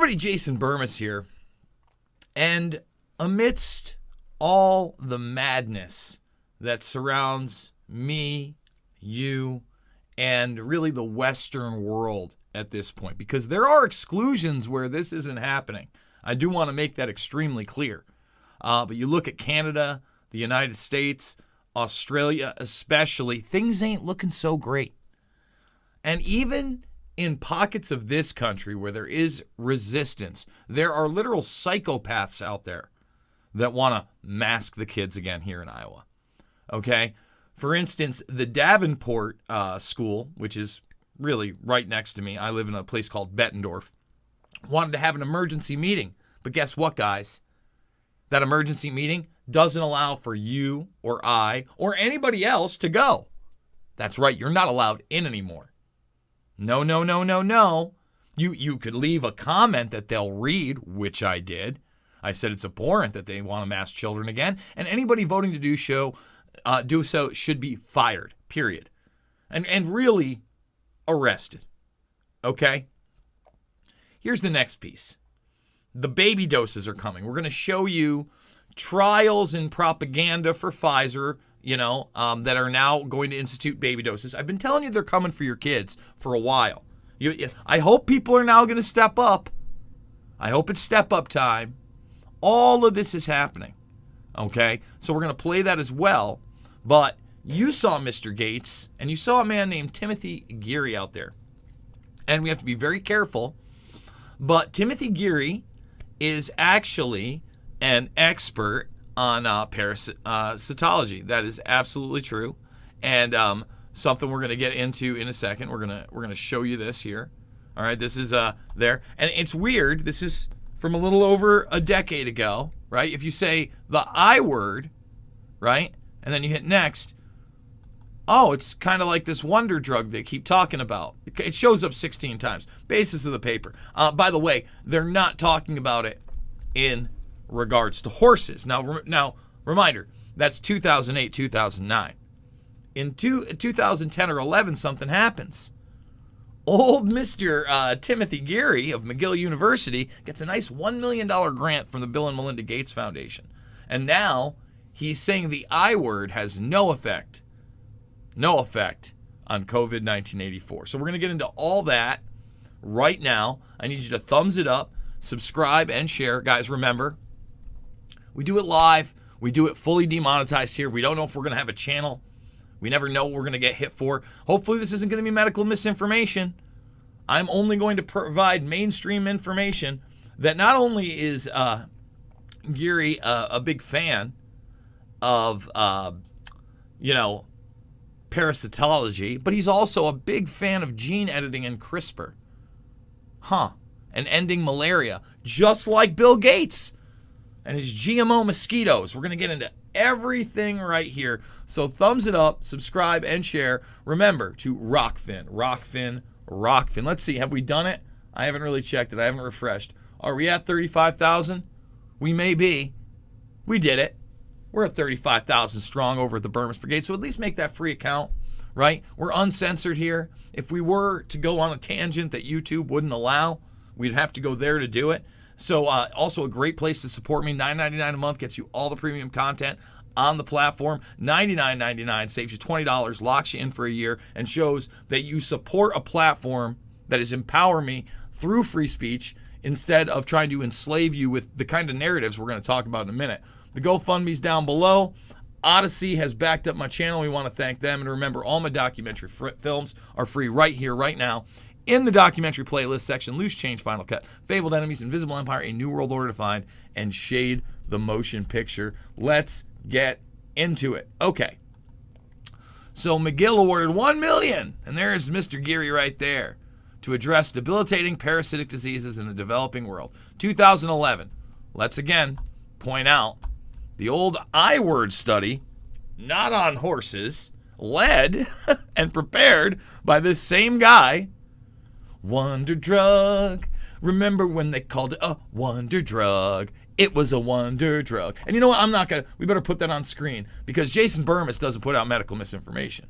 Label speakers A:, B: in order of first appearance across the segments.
A: everybody, Jason Burmis here. And amidst all the madness that surrounds me, you, and really the Western world at this point, because there are exclusions where this isn't happening. I do want to make that extremely clear. But you look at Canada, the United States, Australia especially, things ain't looking so great. And even in pockets of this country where there is resistance, there are literal psychopaths out there that want to mask the kids again here in Iowa. Okay? For instance, the Davenport school, which is really right next to me, I live in a place called Bettendorf, wanted to have an emergency meeting. But guess what, guys? That emergency meeting doesn't allow for you or I or anybody else to go. That's right, you're not allowed in anymore. No. You could leave a comment that they'll read, which I did. I said it's abhorrent that they want to mask children again, and anybody voting to do so should be fired, period. And really arrested. Okay? Here's the next piece. The baby doses are coming. We're going to show you trials and propaganda for Pfizer, that are now going to institute baby doses. I've been telling you they're coming for your kids for a while. I hope people are now going to step up. I hope it's step up time. All of this is happening. Okay? So we're going to play that as well. But you saw Mr. Gates, and you saw a man named Timothy Geary out there. And we have to be very careful. But Timothy Geary is actually an expert on parasitology. That is absolutely true, and something we're going to get into in a second. We're gonna show you this here. All right, this is there, and it's weird. This is from a little over a decade ago, right? If you say the I word, right, and then you hit next, oh, it's kind of like this wonder drug they keep talking about. It shows up 16 times. Basis of the paper. By the way, they're not talking about it in regards to horses. Now, reminder, that's 2008, 2009. In 2010 or 11, something happens. Old Mr. Timothy Geary of McGill University gets a nice $1 million grant from the Bill and Melinda Gates Foundation. And now he's saying the I word has no effect on COVID-1984. So we're going to get into all that right now. I need you to thumbs it up, subscribe, and share. Guys, remember, we do it live. We do it fully demonetized here. We don't know if we're going to have a channel. We never know what we're going to get hit for. Hopefully this isn't going to be medical misinformation. I'm only going to provide mainstream information that not only is Geary a big fan of, parasitology, but he's also a big fan of gene editing and CRISPR. And ending malaria, just like Bill Gates and his GMO mosquitoes. We're going to get into everything right here. So thumbs it up, subscribe, and share. Remember to Rockfin. Let's see, have we done it? I haven't really checked it. I haven't refreshed. Are we at 35,000? We may be. We did it. We're at 35,000 strong over at the Burmis Brigade, so at least make that free account, right? We're uncensored here. If we were to go on a tangent that YouTube wouldn't allow, we'd have to go there to do it. So also a great place to support me. $9.99 a month gets you all the premium content on the platform. $99.99 saves you $20, locks you in for a year, and shows that you support a platform that is empowering me through free speech instead of trying to enslave you with the kind of narratives we're going to talk about in a minute. The GoFundMe's down below. Odyssey has backed up my channel. We want to thank them. And remember, all my documentary films are free right here, right now. In the documentary playlist section, Loose Change, Final Cut, Fabled Enemies, Invisible Empire, A New World Order Defined, and Shade the Motion Picture. Let's get into it. Okay. So McGill awarded $1 million, and there's Mr. Geary right there, to address debilitating parasitic diseases in the developing world. 2011. Let's again point out the old I word study, not on horses, led and prepared by this same guy. Wonder drug. Remember when they called it a wonder drug? It was a wonder drug. And you know what? We better put that on screen because Jason Burmis doesn't put out medical misinformation.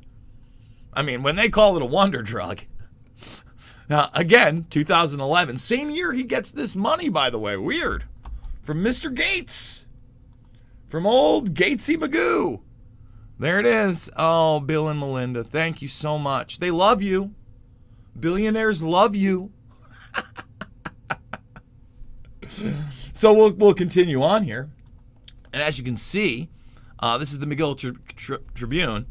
A: I mean, when they call it a wonder drug, Now, again, 2011, same year he gets this money, by the way. Weird. From Mr. Gates. From old Gatesy Magoo. There it is. Oh, Bill and Melinda, thank you so much. They love you. Billionaires love you. So we'll continue on here. And as you can see, this is the McGill Tribune.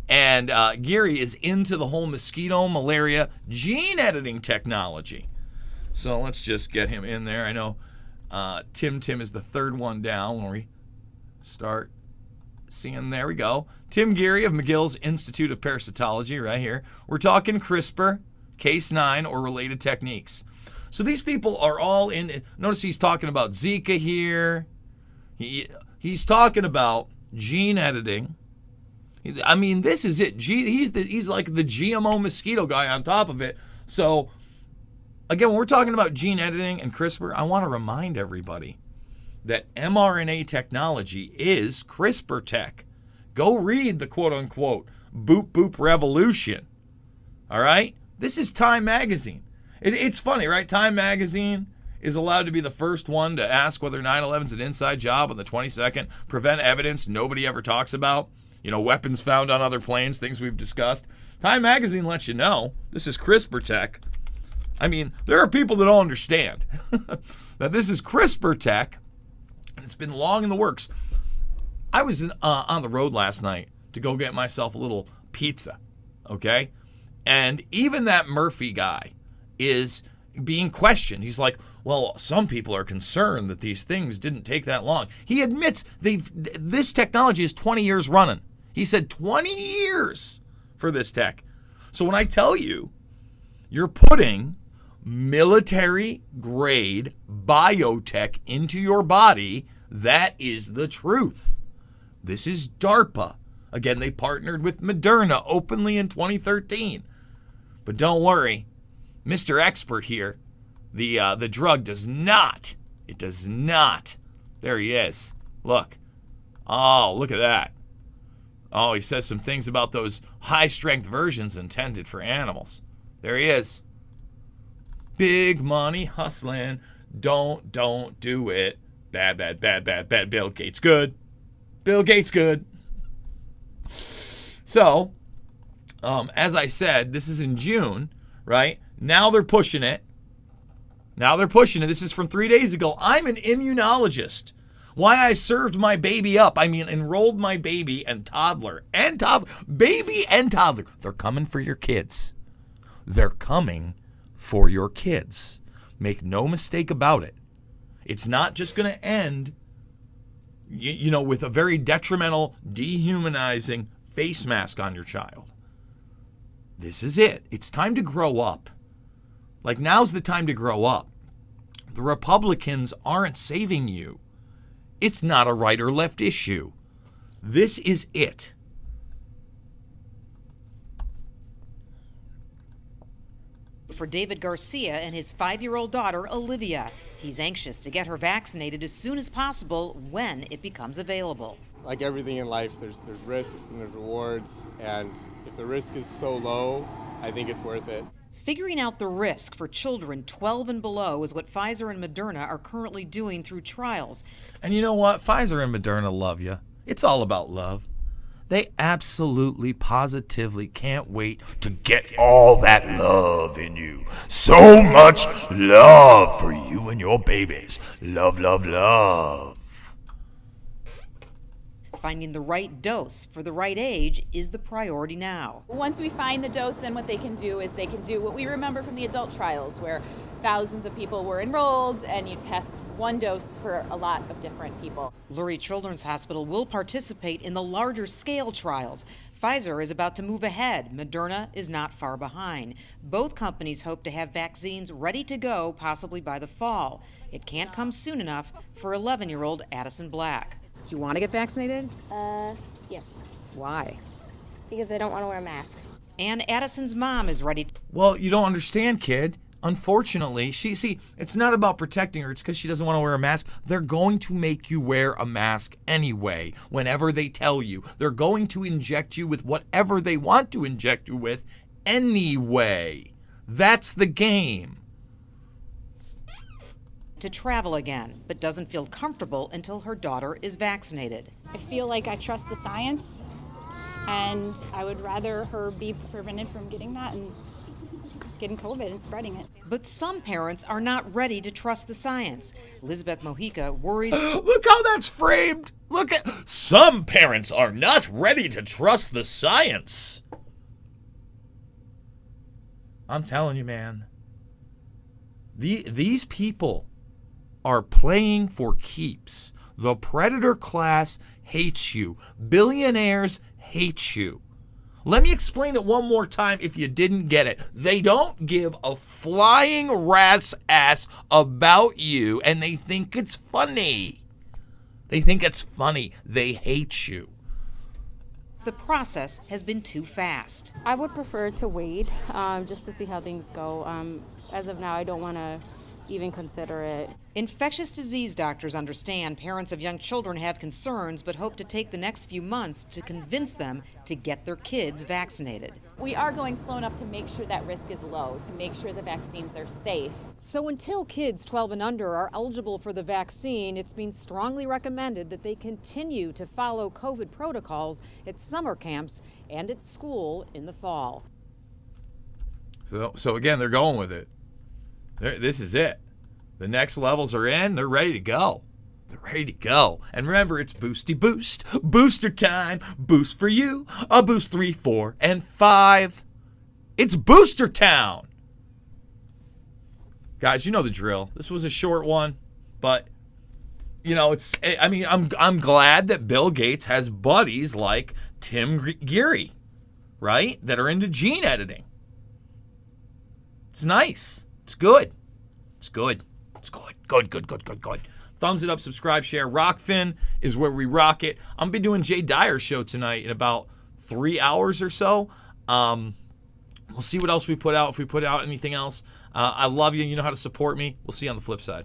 A: And Geary is into the whole mosquito malaria gene editing technology. So let's just get him in there. I know Tim is the third one down when we start seeing. There we go. Tim Geary of McGill's Institute of Parasitology right here. We're talking CRISPR, Cas9, or related techniques. So these people are all in. Notice he's talking about Zika here. He's talking about gene editing. I mean, this is it. He's like the GMO mosquito guy on top of it. So, again, when we're talking about gene editing and CRISPR, I want to remind everybody that mRNA technology is CRISPR tech. Go read the quote-unquote boop boop revolution. All right? This is Time Magazine. It's funny, right? Time Magazine is allowed to be the first one to ask whether 9/11 is an inside job on the 22nd, prevent evidence nobody ever talks about. You know, weapons found on other planes, things we've discussed. Time Magazine lets you know this is CRISPR tech. I mean, there are people that don't understand that this is CRISPR tech, and it's been long in the works. I was on the road last night to go get myself a little pizza, okay? And even that Murphy guy is being questioned. He's like, well, some people are concerned that these things didn't take that long. He admits this technology is 20 years running. He said 20 years for this tech. So when I tell you, you're putting military-grade biotech into your body, that is the truth. This is DARPA. Again, they partnered with Moderna openly in 2013. But don't worry, Mr. Expert here, the drug does not. It does not. There he is. Look. Oh, look at that. Oh, he says some things about those high-strength versions intended for animals. There he is. Big money hustling. Don't do it. Bad. Bill Gates good. Bill Gates good. So, as I said, this is in June, right? Now they're pushing it. This is from 3 days ago. I'm an immunologist. Why I served my baby up. I mean, enrolled my baby and toddler. Baby and toddler. They're coming for your kids. They're coming for your kids. Make no mistake about it. It's not just going to end, you know, with a very detrimental, dehumanizing face mask on your child. This is it. It's time to grow up. Like, now's the time to grow up. The Republicans aren't saving you. It's not a right or left issue. This is it.
B: For David Garcia and his 5-year-old daughter, Olivia. He's anxious to get her vaccinated as soon as possible when it becomes available.
C: Like everything in life, there's risks and there's rewards, and if the risk is so low, I think it's worth it.
B: Figuring out the risk for children 12 and below is what Pfizer and Moderna are currently doing through trials.
A: And you know what? Pfizer and Moderna love you. It's all about love. They absolutely, positively can't wait to get all that love in you. So much love for you and your babies. Love, love, love.
B: Finding the right dose for the right age is the priority now.
D: Once we find the dose, then what they can do is they can do what we remember from the adult trials, where thousands of people were enrolled and you test one dose for a lot of different people.
B: Lurie Children's Hospital will participate in the larger scale trials. Pfizer is about to move ahead. Moderna is not far behind. Both companies hope to have vaccines ready to go, possibly by the fall. It can't come soon enough for 11-year-old Addison Black.
E: Do you want to get vaccinated?
F: Yes.
E: Why?
F: Because I don't want to wear a mask.
B: And Addison's mom is ready.
A: Well, you don't understand, kid. Unfortunately, it's not about protecting her. It's because she doesn't want to wear a mask. They're going to make you wear a mask anyway, whenever they tell you. They're going to inject you with whatever they want to inject you with anyway. That's the game.
B: To travel again, but doesn't feel comfortable until her daughter is vaccinated.
G: I feel like I trust the science, and I would rather her be prevented from getting that and getting COVID and spreading it.
B: But some parents are not ready to trust the science. Elizabeth Mojica worries.
A: Look how that's framed. Look at some parents are not ready to trust the science. I'm telling you, man. These people are playing for keeps. The predator class hates you. Billionaires hate you. Let me explain it one more time if you didn't get it. They don't give a flying rat's ass about you, and they think it's funny. They think it's funny. They hate you.
B: The process has been too fast.
H: I would prefer to wait just to see how things go. As of now, I don't want to even consider it.
B: Infectious disease doctors understand parents of young children have concerns, but hope to take the next few months to convince them to get their kids vaccinated.
D: We are going slow enough to make sure that risk is low, to make sure the vaccines are safe.
I: So until kids 12 and under are eligible for the vaccine, it's been strongly recommended that they continue to follow COVID protocols at summer camps and at school in the fall.
A: So again, they're going with it. This is it. The next levels are in. They're ready to go. They're ready to go. And remember, it's Boosty Boost. Booster time. Boost for you. A boost 3, 4, and 5. It's Booster Town. Guys, you know the drill. This was a short one, but you know, I'm glad that Bill Gates has buddies like Tim Geary, right? That are into gene editing. It's nice. It's good. It's good. It's good. Good. Thumbs it up, subscribe, share. Rockfin is where we rock it. I'm going to be doing Jay Dyer's show tonight in about 3 hours or so. We'll see what else we put out, if we put out anything else. I love you. You know how to support me. We'll see you on the flip side.